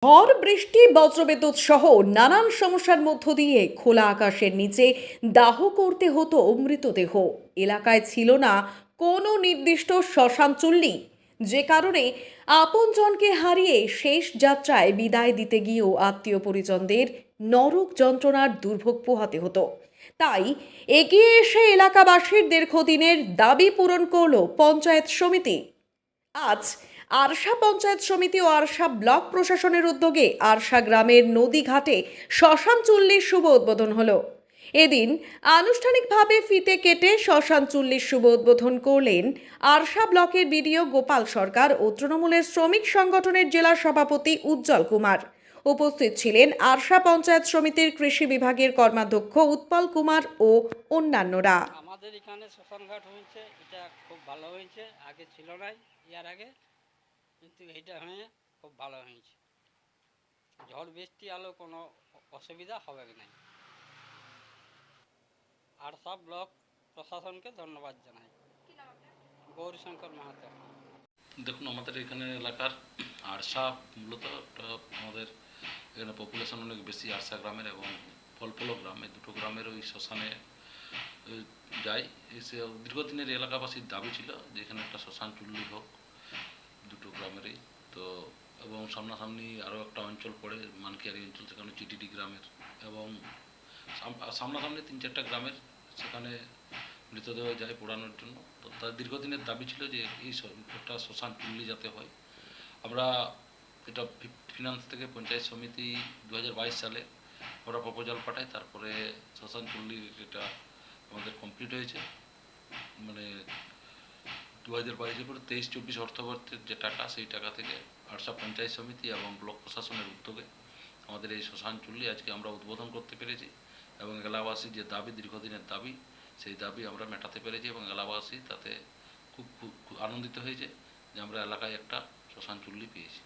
ঝড় বৃষ্টি বজ্রবিদ্যুৎ সহ নানান সমস্যার মধ্য দিয়ে খোলা আকাশের নিচে দাহ করতে হতো মৃতদেহ। এলাকায় ছিল না কোনো নির্দিষ্ট শ্মশান চুল্লি, যে কারণে আপনজনকে হারিয়ে শেষ যাত্রায় বিদায় দিতে গিয়েও আত্মীয় পরিজনদের নরক যন্ত্রণার দুর্ভোগ পোহাতে হতো। তাই এগিয়ে এসে এলাকাবাসীর দীর্ঘদিনের দাবি পূরণ করল পঞ্চায়েত সমিতি। আজ আরশা পঞ্চায়েত সমিতি ও আরশা ব্লক প্রশাসনের উদ্যোগে আরশা গ্রামের নদী ঘাটে শ্মশান চুল্লির শুভ উদ্বোধন হলো। এদিন আনুষ্ঠানিকভাবে ফিতে কেটে শ্মশান চুল্লির শুভ উদ্বোধন করলেন আরশা ব্লকের বিডিও গোপাল সরকার ও তৃণমূলের শ্রমিক সংগঠনের জেলা সভাপতি উজ্জ্বল কুমার। উপস্থিত ছিলেন আরশা পঞ্চায়েত সমিতির কৃষি বিভাগের কর্মাধ্যক্ষ উৎপল কুমার ও অন্যান্যরা। আমাদের এখানে শ্মশানঘাট হয়েছে, এটা খুব ভালো হয়েছে। আগে ছিল না ইয়ার আগে, কিন্তু এইটা হয়ে খুব ভালো হয়েছে। ঝড় বৃষ্টি আলো কোনো অসুবিধা হবে না। আর সব ব্লক প্রশাসনকে ধন্যবাদ জানাই। গৌরীশঙ্কর মাহাতো। দেখুন, আমাদের এখানে এলাকার আরশা মূলত আমাদের এখানে পপুলেশন অনেক বেশি আরশা গ্রামের এবং ফলফল গ্রাম, এই দুটো গ্রামের ওই শ্মশানে যাই। এসে দীর্ঘদিনের এলাকাবাসীর দাবি ছিল যে এখানে একটা শ্মশান চুল্লি হোক দুটো গ্রামেরই। তো এবং সামনাসামনি আরও একটা অঞ্চল পড়ে মানকিয়ারি অঞ্চল, সেখানে চিটিডি গ্রামের এবং সামনাসামনি 3-4টা গ্রামের সেখানে মৃতদেহ যায় পোড়ানোর জন্য। তো তার দীর্ঘদিনের দাবি ছিল যে এই একটা শ্মশান চুল্লি যাতে হয়। আমরা এটা ফিনান্স থেকে পঞ্চায়েত সমিতি 2022 সালে আমরা প্রপোজাল পাঠাই, তারপরে শ্মশান চুল্লির এটা আমাদের কমপ্লিট হয়েছে। মানে 2022-এর পরে 23-24 অর্থবর্ষের যে টাকা, সেই টাকা থেকে আরশা পঞ্চায়েত সমিতি এবং ব্লক প্রশাসনের উদ্যোগে আমাদের এই শ্মশান চুল্লি আজকে আমরা উদ্বোধন করতে পেরেছি এবং এলাকাবাসীর যে দাবি, দীর্ঘদিনের দাবি, সেই দাবি আমরা মেটাতে পেরেছি এবং এলাকাবাসী তাতে খুব আনন্দিত হয়েছে যে আমরা এলাকায় একটা শ্মশান চুল্লি পেয়েছি।